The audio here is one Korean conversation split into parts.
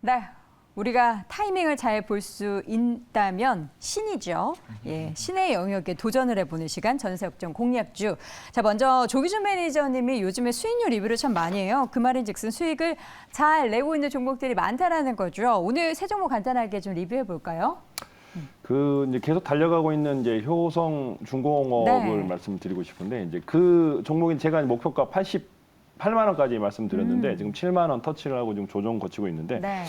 네, 우리가 타이밍을 잘 볼 수 있다면 신이죠. 예, 신의 영역에 도전을 해보는 시간 전세역전 공략주. 자, 먼저 조기준 매니저님이 요즘에 수익률 리뷰를 참 많이 해요. 그 말인즉슨 수익을 잘 내고 있는 종목들이 많다라는 거죠. 오늘 세 종목 간단하게 좀 리뷰해 볼까요? 이제 계속 달려가고 있는 이제 효성 중공업을 네. 말씀드리고 싶은데 이제 그 종목인 제가 목표가 88만 원까지 말씀드렸는데 지금 7만 원 터치를 하고 지금 조정 거치고 있는데 네.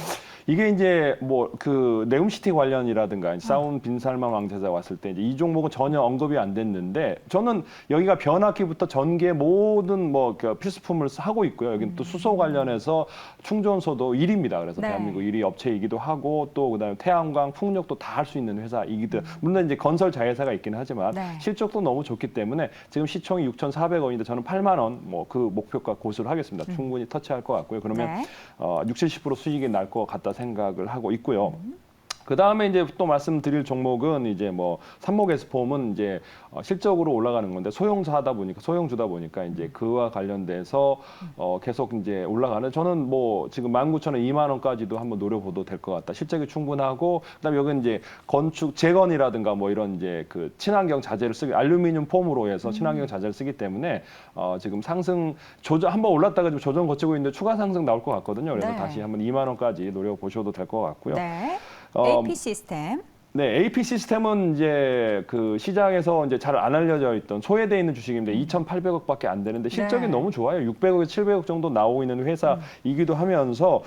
이게 이제 뭐 그 네옴시티 관련이라든가 싸운 빈살만 왕제자 왔을 때 이제 이 종목은 전혀 언급이 안 됐는데 저는 여기가 변압기부터 전기의 모든 뭐 그 필수품을 하고 있고요. 여기는 또 수소 관련해서 충전소도 1위입니다. 그래서 네. 대한민국 1위 업체이기도 하고 또 그다음에 태양광, 풍력도 다 할 수 있는 회사이기도 물론 이제 건설 자회사가 있기는 하지만 네. 실적도 너무 좋기 때문에 지금 시총이 6,400원인데 저는 8만 원 뭐 그 목표가 고수를 하겠습니다. 충분히 터치할 것 같고요. 그러면 네. 60, 70% 수익이 날 것 같다 생각을 하고 있고요. 그 다음에 이제 또 말씀드릴 종목은 이제 뭐 삼목에스폼은 이제 실적으로 올라가는 건데 소형주다 보니까 이제 그와 관련돼서 계속 이제 올라가는 저는 뭐 지금 19,000원, 2만 원까지도 한번 노려봐도 될 것 같다. 실적이 충분하고 그다음에 여기 이제 건축 재건이라든가 뭐 이런 이제 그 친환경 자재를 쓰기 알루미늄 폼으로 해서 친환경 자재를 쓰기 때문에 지금 상승 조정 한번 올랐다가 좀 조정 거치고 있는데 추가 상승 나올 것 같거든요. 그래서 네. 다시 한번 2만 원까지 노려보셔도 될 것 같고요. 네. 어, AP 시스템. 네, AP 시스템은 이제 그 시장에서 이제 잘 안 알려져 있던 소외돼 있는 주식인데 2,800억밖에 안 되는데 실적이 네. 너무 좋아요. 600억에서 700억 정도 나오고 있는 회사이기도 하면서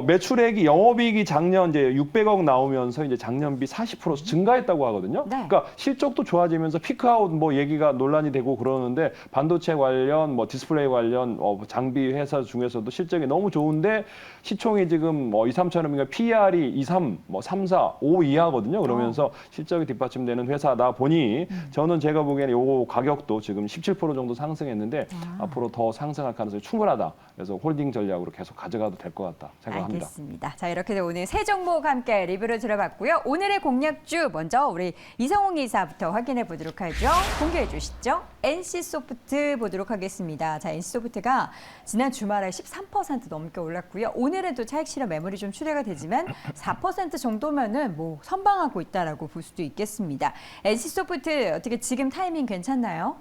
매출액이 영업이익이 작년 이제 600억 나오면서 이제 작년비 40% 증가했다고 하거든요. 네. 그러니까 실적도 좋아지면서 피크아웃 뭐 얘기가 논란이 되고 그러는데 반도체 관련 뭐 디스플레이 관련 장비 회사 중에서도 실적이 너무 좋은데 시총이 지금 2, 3천원이니까 PER이 2, 3, 뭐 3, 4, 5 이하거든요. 그러면서 실적이 뒷받침되는 회사다 보니 저는 제가 보기에는 요 가격도 지금 17% 정도 상승했는데 앞으로 더 상승할 가능성이 충분하다. 그래서 홀딩 전략으로 계속 가져가도 될 것 같다 생각합니다. 알겠습니다. 자, 이렇게 오늘 세 종목 함께 리뷰를 들어봤고요. 오늘의 공략주 먼저 우리 이성웅 이사부터 확인해 보도록 하죠. 공개해 주시죠. NC소프트 보도록 하겠습니다. 자, NC소프트가 지난 주말에 13% 넘게 올랐고요. 오늘은 또 차익 실현 매물이 좀 출회가 되지만 4% 정도면은 뭐 선방하고 있다라고 볼 수도 있겠습니다. NC소프트 어떻게 지금 타이밍 괜찮나요?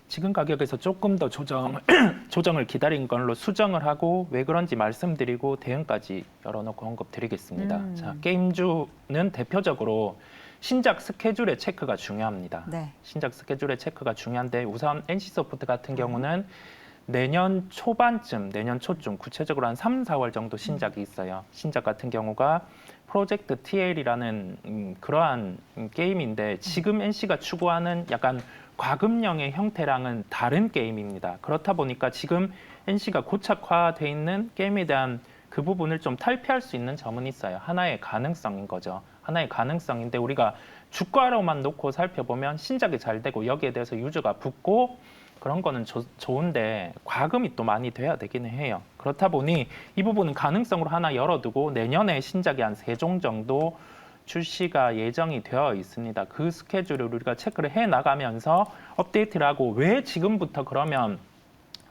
지금 가격에서 조금 더 조정을 기다린 걸로 수정을 하고 왜 그런지 말씀드리고 대응까지 열어놓고 언급드리겠습니다. 자, 게임주는 대표적으로 신작 스케줄의 체크가 중요합니다. 네. 신작 스케줄의 체크가 중요한데 우선 NC소프트 같은 경우는 내년 초반쯤, 내년 초쯤 구체적으로 한 3, 4월 정도 신작이 있어요. 신작 같은 경우가 프로젝트 TL이라는 그러한 게임인데 지금 NC가 추구하는 약간 과금형의 형태랑은 다른 게임입니다. 그렇다 보니까 지금 NC가 고착화돼 있는 게임에 대한 그 부분을 좀 탈피할 수 있는 점은 있어요. 하나의 가능성인 거죠. 하나의 가능성인데 우리가 주가로만 놓고 살펴보면 신작이 잘 되고 여기에 대해서 유저가 붙고 그런 거는 좋은데 과금이 또 많이 돼야 되기는 해요. 그렇다 보니 이 부분은 가능성으로 하나 열어두고 내년에 신작이 한 3종 정도 출시가 예정이 되어 있습니다. 그 스케줄을 우리가 체크를 해 나가면서 업데이트를 하고 왜 지금부터 그러면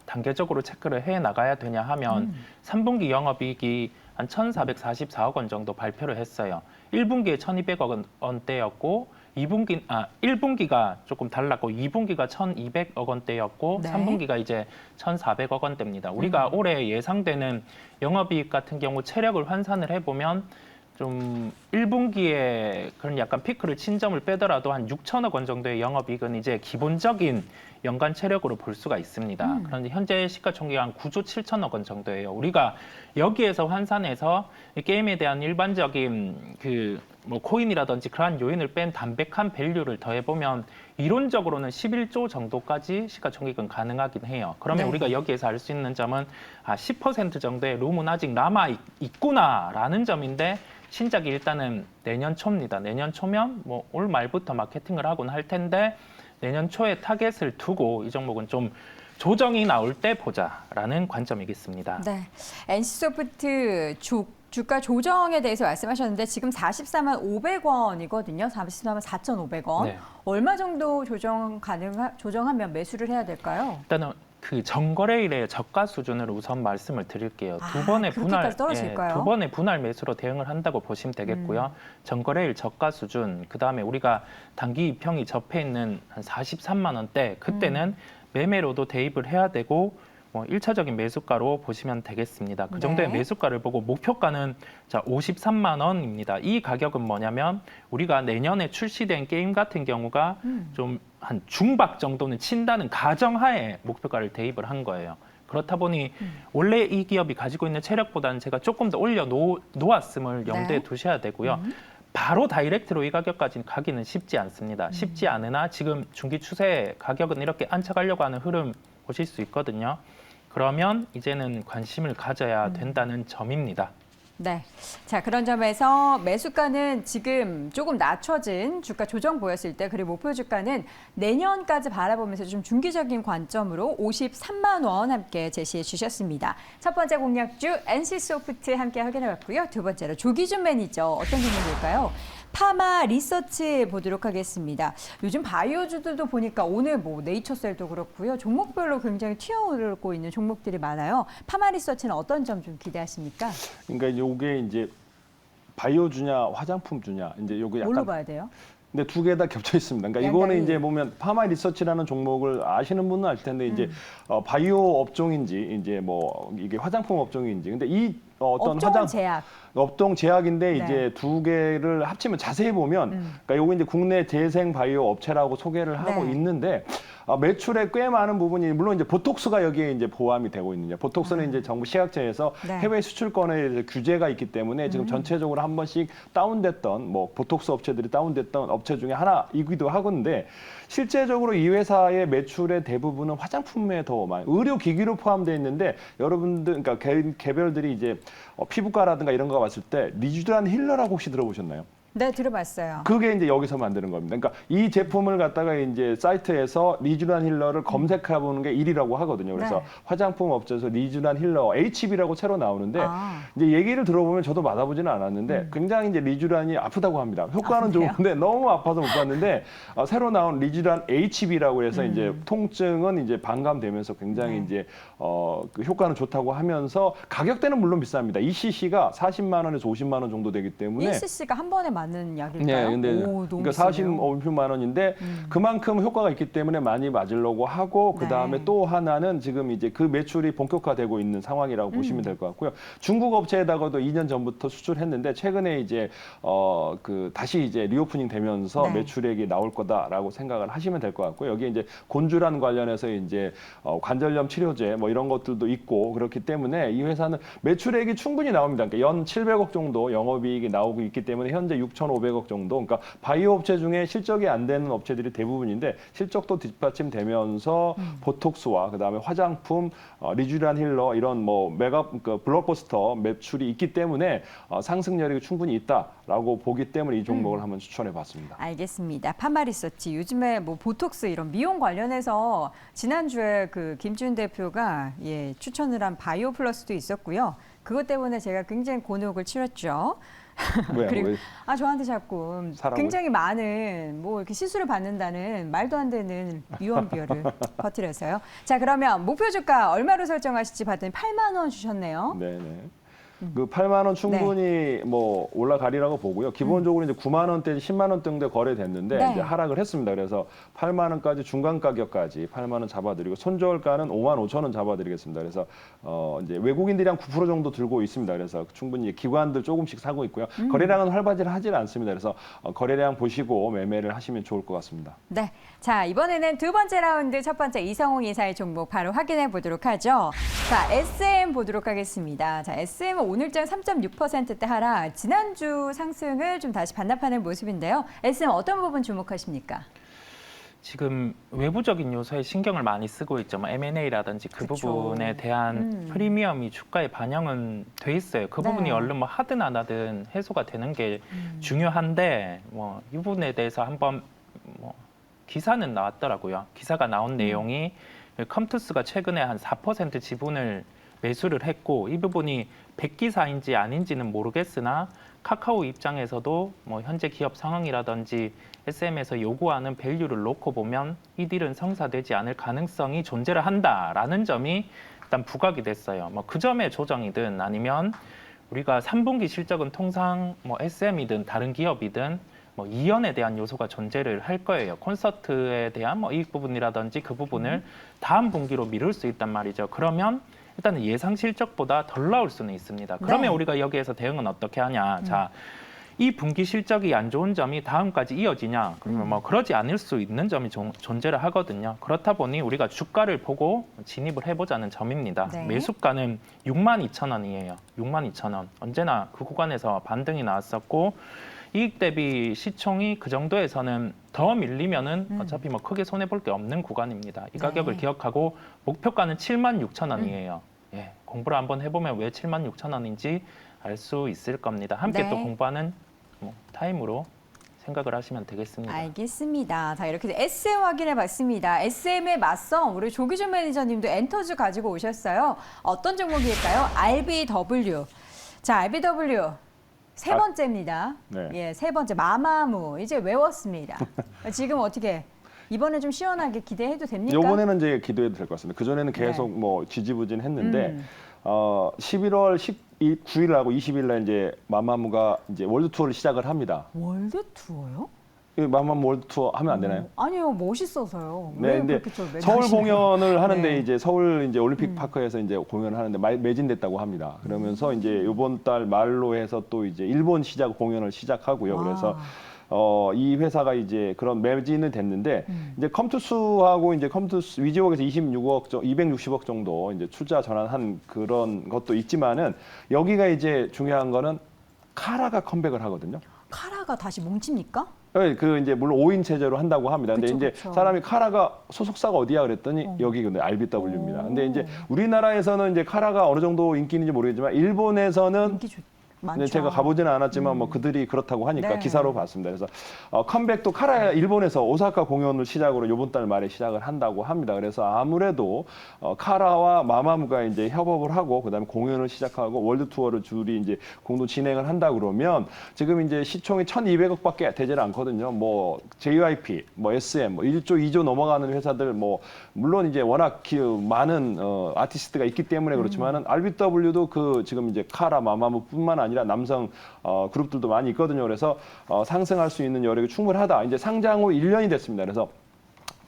단계적으로 체크를 해 나가야 되냐 하면 3분기 영업이익이 한 1,444억 원 정도 발표를 했어요. 1분기에 1,200억 원대였고 1분기가 조금 달랐고 2분기가 1,200억 원대였고 네. 3분기가 이제 1,400억 원대입니다. 우리가 올해 예상되는 영업이익 같은 경우 체력을 환산을 해보면 좀 1분기에 그런 약간 피크를 친 점을 빼더라도 한 6천억 원 정도의 영업이익은 이제 기본적인 연간 체력으로 볼 수가 있습니다. 그런데 현재 시가총액이 한 9조 7천억 원 정도예요. 우리가 여기에서 환산해서 이 게임에 대한 일반적인 그 뭐 코인이라든지 그러한 요인을 뺀 담백한 밸류를 더해보면 이론적으로는 11조 정도까지 시가총액은 가능하긴 해요. 그러면 네. 우리가 여기에서 알 수 있는 점은 10% 정도의 룸은 아직 남아 있구나라는 점인데 신작이 일단은 내년 초입니다. 내년 초면 뭐 올 말부터 마케팅을 하곤 할 텐데 내년 초에 타겟을 두고 이 종목은 좀 조정이 나올 때 보자라는 관점이겠습니다. 네. NC소프트 주가 조정에 대해서 말씀하셨는데 지금 44만 500원이거든요. 44만 4,500원. 네. 얼마 정도 조정하면 매수를 해야 될까요? 일단은 그 전거래일의 저가 수준을 우선 말씀을 드릴게요. 두 번의 그렇게까지 떨어질까요? 두 번의 분할 매수로 대응을 한다고 보시면 되겠고요. 전거래일 저가 수준, 그 다음에 우리가 단기 이평이 접해 있는 한 43만 원대, 그때는 매매로도 대입을 해야 되고 뭐 1차적인 매수가로 보시면 되겠습니다. 그 정도의 네. 매수가를 보고 목표가는 자 53만 원입니다. 이 가격은 뭐냐면 우리가 내년에 출시된 게임 같은 경우가 좀 한 중박 정도는 친다는 가정하에 목표가를 대입을 한 거예요. 그렇다 보니 원래 이 기업이 가지고 있는 체력보다는 제가 조금 더 올려 놓았음을 염두에 네. 두셔야 되고요. 바로 다이렉트로 이 가격까지 가기는 쉽지 않습니다. 쉽지 않으나 지금 중기 추세 가격은 이렇게 안착하려고 하는 흐름 보실 수 있거든요. 그러면 이제는 관심을 가져야 된다는 점입니다. 네. 자, 그런 점에서 매수가는 지금 조금 낮춰진 주가 조정 보였을 때, 그리고 목표 주가는 내년까지 바라보면서 좀 중기적인 관점으로 53만 원 함께 제시해 주셨습니다. 첫 번째 공략주 NC소프트 함께 확인해 봤고요. 두 번째로 조기준 매니저 어떤 종목일까요? 파마 리서치 보도록 하겠습니다. 요즘 바이오주들도 보니까 오늘 뭐 네이처셀도 그렇고요. 종목별로 굉장히 튀어오르고 있는 종목들이 많아요. 파마 리서치는 어떤 점 좀 기대하십니까? 그러니까 이게 이제 바이오주냐 화장품주냐 이제 요게 뭘로 약간 봐야 돼요? 근데 두 개 다 겹쳐 있습니다. 그러니까 양당이. 이거는 이제 보면 파마 리서치라는 종목을 아시는 분은 알 텐데 이제 바이오 업종인지 이제 뭐 이게 화장품 업종인지 근데 이 어떤 업종은 제약. 업종 제약인데 네. 이제 두 개를 합치면 자세히 보면 그러니까 요거 이제 국내 재생 바이오 업체라고 소개를 하고 네. 있는데 매출에 꽤 많은 부분이 물론 이제 보톡스가 여기에 이제 포함이 되고 있는데 보톡스는 이제 정부 시약처에서 네. 해외 수출권에 이제 규제가 있기 때문에 지금 전체적으로 한 번씩 다운됐던 뭐 보톡스 업체들이 다운됐던 업체 중에 하나이기도 하건데 실제적으로 이 회사의 매출의 대부분은 화장품에 더 많이 의료 기기로 포함되어 있는데 여러분들 그러니까 개별들이 이제 피부과라든가 이런 거 봤을 때 리쥬란 힐러라고 혹시 들어보셨나요? 네, 들어봤어요. 그게 이제 여기서 만드는 겁니다. 그러니까 이 제품을 갖다가 이제 사이트에서 리쥬란 힐러를 검색해 보는 게 1위라고 하거든요. 그래서 네. 화장품 업체에서 리쥬란 힐러 HB라고 새로 나오는데 아. 이제 얘기를 들어보면 저도 맞아보지는 않았는데 굉장히 이제 리쥬란이 아프다고 합니다. 효과는 그래요? 좋은데 너무 아파서 못 봤는데 새로 나온 리쥬란 HB라고 해서 이제 통증은 이제 반감되면서 굉장히 네. 이제 그 효과는 좋다고 하면서 가격대는 물론 비쌉니다. 2cc가 40만 원에서 50만 원 정도 되기 때문에 1cc가 한 번에 맞는 약일까요? 네, 근데 오, 너무 그러니까 비싸네요. 45만 원인데 그만큼 효과가 있기 때문에 많이 맞으려고 하고 그 다음에 네. 또 하나는 지금 이제 그 매출이 본격화되고 있는 상황이라고 보시면 될 것 같고요. 중국 업체에다가도 2년 전부터 수출했는데 최근에 이제 그 다시 이제 리오프닝 되면서 네. 매출액이 나올 거다라고 생각을 하시면 될 것 같고요. 여기에 이제 곤주란 관련해서 이제 관절염 치료제 뭐 이런 것들도 있고 그렇기 때문에 이 회사는 매출액이 충분히 나옵니다. 그러니까 연 700억 정도 영업이익이 나오고 있기 때문에 현재 6,500억 정도. 그러니까 바이오 업체 중에 실적이 안 되는 업체들이 대부분인데 실적도 뒷받침되면서 보톡스와 그다음에 화장품, 리쥬란 힐러 이런 뭐 메가 그러니까 블록버스터 매출이 있기 때문에 상승력이 충분히 있다라고 보기 때문에 이 종목을 한번 추천해 봤습니다. 알겠습니다. 파마 리서치 요즘에 뭐 보톡스 이런 미용 관련해서 지난주에 그 김준 대표가 추천을 한 바이오 플러스도 있었고요. 그것 때문에 제가 굉장히 곤혹을 치렀죠. 왜요? 그리고 왜? 저한테 자꾸 사람을? 굉장히 많은 뭐 이렇게 시술을 받는다는 말도 안 되는 유언비어를 퍼뜨려서요. 자, 그러면 목표 주가 얼마로 설정하실지 봤더니 8만 원 주셨네요. 네네. 그 8만 원 충분히 뭐 올라가리라고 보고요. 기본적으로 이제 9만 원대, 10만 원 정도 거래됐는데 네. 이제 하락을 했습니다. 그래서 8만 원까지 중간 가격까지 8만 원 잡아드리고 손절가는 5만 5천 원 잡아드리겠습니다. 그래서 이제 외국인들이 한 9% 정도 들고 있습니다. 그래서 충분히 기관들 조금씩 사고 있고요. 거래량은 활발히 하질 않습니다. 그래서 거래량 보시고 매매를 하시면 좋을 것 같습니다. 네. 자, 이번에는 두 번째 라운드 첫 번째 이성홍 이사의 종목 바로 확인해 보도록 하죠. 자, SM 보도록 하겠습니다. 자, SM은 오늘장 3.6%대 하락, 지난주 상승을 좀 다시 반납하는 모습인데요. SM 어떤 부분 주목하십니까? 지금 외부적인 요소에 신경을 많이 쓰고 있죠. 뭐 M&A라든지 그 그쵸. 부분에 대한 프리미엄이 주가에 반영은 돼 있어요. 그 네. 부분이 얼른 뭐 하든 안 하든 해소가 되는 게 중요한데 뭐 이 부분에 대해서 한번 뭐 기사는 나왔더라고요. 기사가 나온 내용이 컴투스가 최근에 한 4% 지분을 매수를 했고 이 부분이 백기사인지 아닌지는 모르겠으나 카카오 입장에서도 뭐 현재 기업 상황이라든지 SM에서 요구하는 밸류를 놓고 보면 이 딜은 성사되지 않을 가능성이 존재를 한다라는 점이 일단 부각이 됐어요. 뭐 그 점의 조정이든 아니면 우리가 3분기 실적은 통상 뭐 SM이든 다른 기업이든 뭐 이연에 대한 요소가 존재를 할 거예요. 콘서트에 대한 뭐 이익 부분이라든지 그 부분을 다음 분기로 미룰 수 있단 말이죠. 그러면 일단은 예상 실적보다 덜 나올 수는 있습니다. 그러면 네. 우리가 여기에서 대응은 어떻게 하냐? 자, 이 분기 실적이 안 좋은 점이 다음까지 이어지냐? 그러면 뭐 그러지 않을 수 있는 점이 존재를 하거든요. 그렇다 보니 우리가 주가를 보고 진입을 해보자는 점입니다. 네. 매수가는 62,000원이에요. 62,000원. 언제나 그 구간에서 반등이 나왔었고 이익 대비 시총이 그 정도에서는 더 밀리면은 어차피 뭐 크게 손해 볼 게 없는 구간입니다. 이 가격을 네. 기억하고 목표가는 76,000원이에요. 예, 공부를 한번 해보면 왜 76,000원인지 알 수 있을 겁니다. 함께 네. 또 공부하는 뭐 타임으로 생각을 하시면 되겠습니다. 알겠습니다. 자, 이렇게 해서 SM 확인해 봤습니다. SM에 맞서 우리 조기준 매니저님도 엔터즈 가지고 오셨어요. 어떤 종목일까요? RBW. 자, RBW. 세 번째입니다. 네. 예, 세 번째 마마무 이제 외웠습니다. 지금 어떻게 이번에 좀 시원하게 기대해도 됩니까? 요번에는 이제 기도해도 될 것 같습니다. 그 전에는 계속 네. 뭐 지지부진했는데 11월 19일하고 20일 날 이제 마마무가 이제 월드 투어를 시작을 합니다. 월드 투어요? 이 마마무 월드 투어 하면 안 되나요? 아니요, 멋있어서요. 네, 왜 근데 그렇게 좀 서울 매달리시나요? 공연을 하는데 네. 이제 서울 이제 올림픽 파크에서 이제 공연을 하는데 매진됐다고 합니다. 그러면서 이제 이번 달 말로 해서 또 이제 일본 시작 공연을 시작하고요. 와. 그래서 이 회사가 이제 그런 매진이 됐는데 이제 컴투스하고 이제 컴투스 위지웍에서 260억 정도 이제 투자 전환한 그런 것도 있지만은 여기가 이제 중요한 거는 카라가 컴백을 하거든요. 카라가 다시 뭉칩니까? 네, 그 이제 물론 5인 체제로 한다고 합니다. 근데 그쵸, 이제 그쵸. 사람이 카라가 소속사가 어디야 그랬더니 여기 근데 RBW입니다. 근데 이제 우리나라에서는 이제 카라가 어느 정도 인기 있는지 모르겠지만 일본에서는 인기 많죠. 네, 제가 가보지는 않았지만 뭐 그들이 그렇다고 하니까 네. 기사로 봤습니다. 그래서 컴백도 카라 일본에서 오사카 공연을 시작으로 이번 달 말에 시작을 한다고 합니다. 그래서 아무래도 카라와 마마무가 이제 협업을 하고 그다음에 공연을 시작하고 월드 투어를 둘이 이제 공동 진행을 한다 그러면 지금 이제 시총이 1,200억밖에 되지는 않거든요. 뭐 JYP, 뭐 SM, 뭐 1조, 2조 넘어가는 회사들 뭐 물론 이제 워낙 많은 아티스트가 있기 때문에 그렇지만은 RBW도 그 지금 이제 카라, 마마무뿐만 아니라 남성 그룹들도 많이 있거든요. 그래서 상승할 수 있는 여력이 충분하다. 이제 상장 후 1년이 됐습니다. 그래서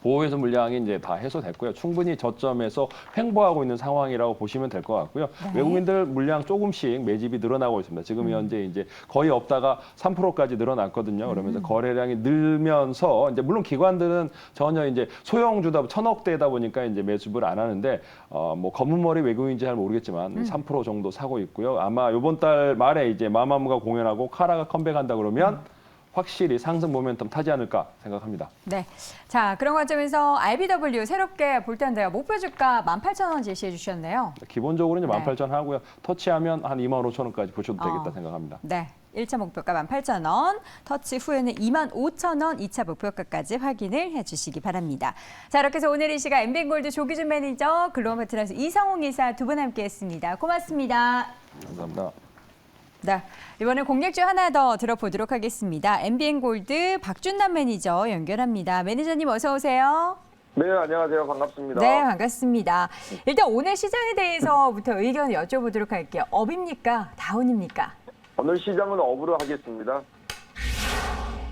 보호해소 물량이 이제 다 해소됐고요. 충분히 저점에서 횡보하고 있는 상황이라고 보시면 될 것 같고요. 네. 외국인들 물량 조금씩 매집이 늘어나고 있습니다. 지금 현재 이제 거의 없다가 3%까지 늘어났거든요. 그러면서 거래량이 늘면서 이제 물론 기관들은 전혀 이제 소형주다 1,000억대다 보니까 이제 매집을 안 하는데 뭐 검은 머리 외국인인지 잘 모르겠지만 3% 정도 사고 있고요. 아마 이번 달 말에 이제 마마무가 공연하고 카라가 컴백한다 그러면 확실히 상승 모멘텀 타지 않을까 생각합니다. 네. 자, 그런 관점에서 RBW 새롭게 볼 텐데요. 목표 주가 18,000원 제시해 주셨네요. 기본적으로 이제 네. 18,000원 하고요. 터치하면 한 25,000원까지 보셔도 되겠다 생각합니다. 네. 1차 목표가 18,000원, 터치 후에는 25,000원, 2차 목표가까지 확인을 해주시기 바랍니다. 자, 이렇게 해서 오늘 이 시간 MBN골드 조기준 매니저, 글로벌트라스 이성웅 이사 두 분 함께했습니다. 고맙습니다. 감사합니다. 네, 이번에 공략주 하나 더 들어보도록 하겠습니다. MBN골드 박준남 매니저 연결합니다. 매니저님 어서 오세요. 네, 안녕하세요. 반갑습니다. 네, 반갑습니다. 일단 오늘 시장에 대해서부터 의견 여쭤보도록 할게요. 업입니까? 다운입니까? 오늘 시장은 업으로 하겠습니다.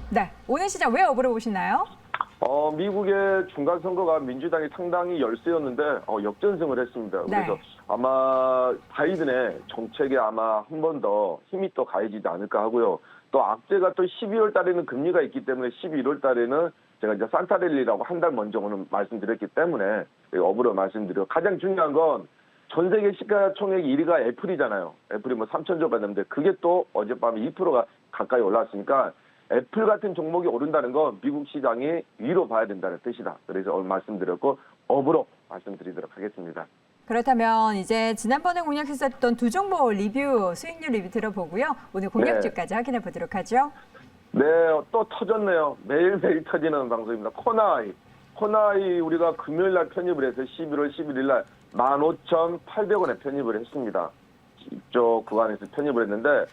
네, 오늘 시장 왜 업으로 보시나요? 미국의 중간선거가 민주당이 상당히 열세였는데 역전승을 했습니다. 네. 그래서 아마 바이든의 정책에 아마 한 번 더 힘이 또 가해지지 않을까 하고요. 또 악재가 또 12월 달에는 금리가 있기 때문에 11월 달에는 제가 이제 산타랠리라고 한 달 먼저 오늘 말씀드렸기 때문에 업으로 말씀드려. 가장 중요한 건 전 세계 시가총액 1위가 애플이잖아요. 애플이 뭐 3,000조가 됐는데 그게 또 어젯밤에 2%가 가까이 올랐으니까 애플 같은 종목이 오른다는 건 미국 시장이 위로 봐야 된다는 뜻이다. 그래서 오늘 말씀드렸고 업으로 말씀드리도록 하겠습니다. 그렇다면 이제 지난번에 공략했었던 두 종목 리뷰, 수익률 리뷰 들어보고요. 오늘 공략주까지 확인해 보도록 하죠. 네, 또 터졌네요. 매일매일 터지는 방송입니다. 코나이 우리가 금요일 날 편입을 해서 11월 11일 날 15,800원에 편입을 했습니다. 이쪽 구간에서 편입을 했는데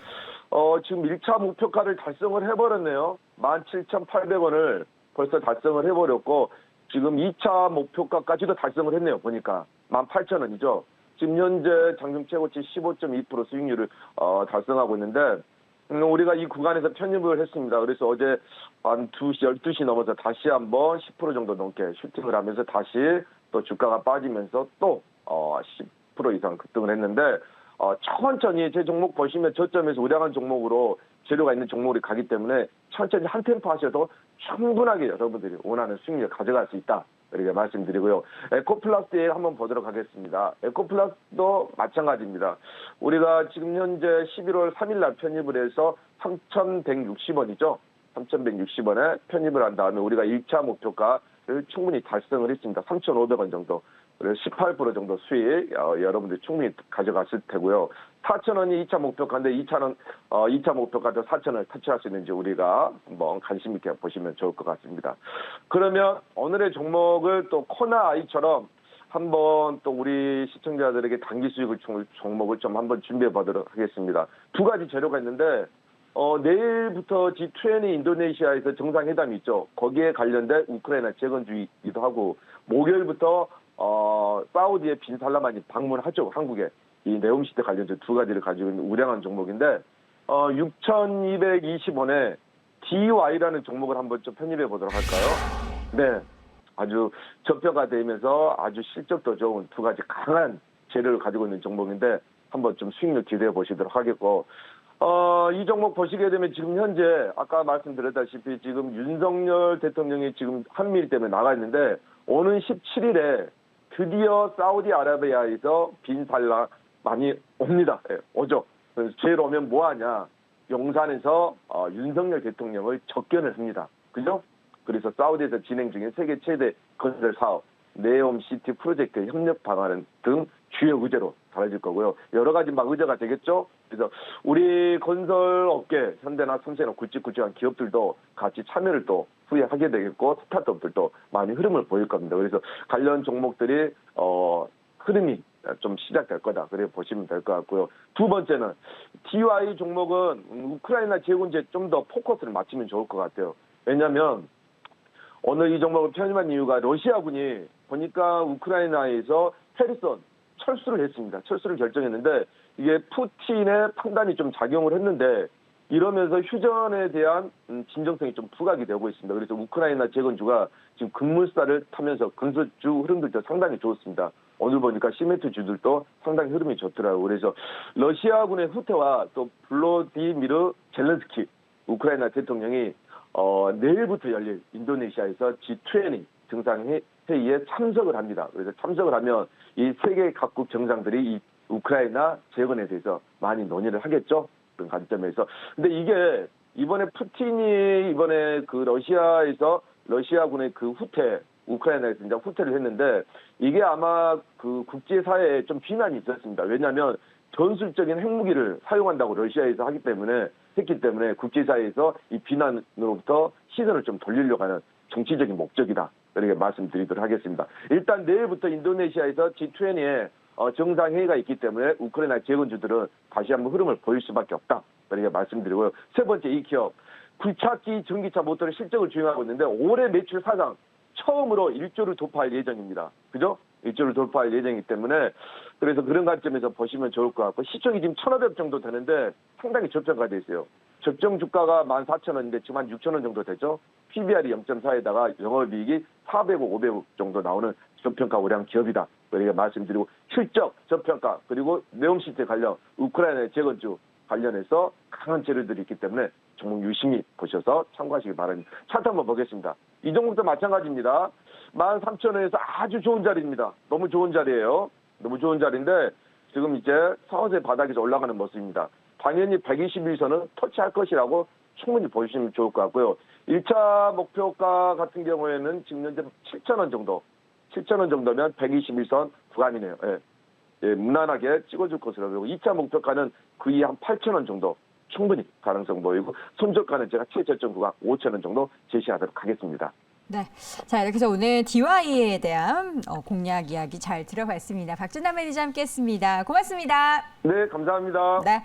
지금 1차 목표가를 달성을 해버렸네요. 17,800원을 벌써 달성을 해버렸고 지금 2차 목표가까지도 달성을 했네요. 보니까 18,000원이죠. 지금 현재 장중 최고치 15.2% 수익률을 달성하고 있는데 우리가 이 구간에서 편입을 했습니다. 그래서 어제 한 2시, 12시 넘어서 다시 한번 10% 정도 넘게 슈팅을 하면서 다시 또 주가가 빠지면서 또 10% 이상 급등을 했는데 천천히 제 종목 보시면 저점에서 우량한 종목으로 재료가 있는 종목이 가기 때문에 천천히 한 템포 하셔도 충분하게 여러분들이 원하는 수익률을 가져갈 수 있다. 이렇게 말씀드리고요. 에코플러스에 한번 보도록 하겠습니다. 에코플러스도 마찬가지입니다. 우리가 지금 현재 11월 3일 날 편입을 해서 3,160원이죠. 3,160원에 편입을 한 다음에 우리가 1차 목표가를 충분히 달성을 했습니다. 3,500원 정도. 그래서 18% 정도 수익 여러분들이 충분히 가져갔을 테고요. 4,000원이 2차 목표가인데 2차 목표가도 4,000원을 터치할 수 있는지 우리가 한번 관심 있게 보시면 좋을 것 같습니다. 그러면 오늘의 종목을 또 코나아이처럼 한번 또 우리 시청자들에게 단기 수익을 종목을 좀 한번 준비해 보도록 하겠습니다. 두 가지 재료가 있는데 내일부터 G20 인도네시아에서 정상회담이 있죠. 거기에 관련된 우크라이나 재건주의기도 하고 목요일부터 사우디의 빈 살라만이 방문하죠. 한국에. 이 네옴시대 관련된 두 가지를 가지고 있는 우량한 종목인데 6,220원에 DY라는 종목을 한번 좀 편입해 보도록 할까요? 네. 아주 저평가되면서 아주 실적도 좋은 두 가지 강한 재료를 가지고 있는 종목인데 한번 좀 수익률 기대해 보시도록 하겠고 이 종목 보시게 되면 지금 현재 아까 말씀드렸다시피 지금 윤석열 대통령이 지금 한미일 때문에 나가 있는데 오는 17일에 드디어 사우디아라비아에서 빈살라 많이 옵니다. 예, 오죠. 그래서 제일 오면 뭐하냐. 용산에서 윤석열 대통령을 접견을 합니다. 그죠? 그래서 사우디에서 진행 중인 세계 최대 건설 사업 네옴시티 프로젝트 협력 방안 등 주요 의제로 다뤄질 거고요. 여러 가지 막 의제가 되겠죠. 그래서 우리 건설업계 현대나 삼성이나 굵직굵직한 기업들도 같이 참여를 또 후에 하게 되겠고 스타트업들도 많이 흐름을 보일 겁니다. 그래서 관련 종목들이 흐름이 좀 시작될 거다. 그래 보시면 될 것 같고요. 두 번째는 DY 종목은 우크라이나 재건주에 좀 더 포커스를 맞추면 좋을 것 같아요. 왜냐하면 오늘 이 종목을 편입한 이유가 러시아군이 보니까 우크라이나에서 헤르손 철수를 했습니다. 철수를 결정했는데 이게 푸틴의 판단이 좀 작용을 했는데 이러면서 휴전에 대한 진정성이 좀 부각이 되고 있습니다. 그래서 우크라이나 재건주가 지금 급물살을 타면서 근소주 흐름들도 상당히 좋습니다. 오늘 보니까 시멘트주들도 상당히 흐름이 좋더라고요. 그래서 러시아군의 후퇴와 또 블라디미르 젤렌스키 우크라이나 대통령이 내일부터 열릴 인도네시아에서 G20 정상회의에 참석을 합니다. 그래서 참석을 하면 이 세계 각국 정상들이 이 우크라이나 재건에 대해서 많이 논의를 하겠죠. 그런 관점에서. 근데 이게 이번에 푸틴이 이번에 그 러시아에서 러시아군의 그 후퇴, 우크라이나에서 이제 후퇴를 했는데 이게 아마 그 국제사회에 좀 비난이 있었습니다. 왜냐하면 전술적인 핵무기를 사용한다고 러시아에서 했기 때문에 국제사회에서 이 비난으로부터 시선을 좀 돌리려고 하는 정치적인 목적이다. 이렇게 말씀드리도록 하겠습니다. 일단 내일부터 인도네시아에서 G20에 정상회의가 있기 때문에 우크라이나 재건주들은 다시 한번 흐름을 보일 수밖에 없다. 이렇게 말씀드리고요. 세 번째 이 기업. 굴착기 전기차 모터의 실적을 주행하고 있는데 올해 매출 사상 처음으로 1조를 돌파할 예정입니다. 그죠? 1조를 돌파할 예정이기 때문에 그래서 그런 관점에서 보시면 좋을 것 같고 시총이 지금 1,500 정도 되는데 상당히 저평가돼 있어요. 적정 주가가 14,000원인데 지금 한 6,000원 정도 되죠. PBR이 0.4에다가 영업이익이 400억, 500억 정도 나오는 저평가 우량 기업이다. 이렇게 말씀드리고 실적, 저평가 그리고 네옴시티 관련 우크라이나 재건주 관련해서 강한 재료들이 있기 때문에 종목 유심히 보셔서 참고하시기 바랍니다. 차트 한번 보겠습니다. 이 종목도 마찬가지입니다. 13,000원에서 아주 좋은 자리입니다. 너무 좋은 자리예요. 너무 좋은 자리인데 지금 이제 서서히 바닥에서 올라가는 모습입니다. 당연히 121선은 터치할 것이라고 충분히 보시면 좋을 것 같고요. 1차 목표가 같은 경우에는 지금 현재 7,000원 정도. 7,000원 정도면 121선 구간이네요. 예, 무난하게 찍어줄 것으로 보이고 2차 목표가는 거의 한 8,000원 정도 충분히 가능성 보이고 손절가는 제가 최저점 구간 5,000원 정도 제시하도록 하겠습니다. 네. 자, 이렇게 해서 오늘 DY에 대한 공략 이야기 잘 들어봤습니다. 박준남 매니저 함께했습니다. 고맙습니다. 네, 감사합니다. 네.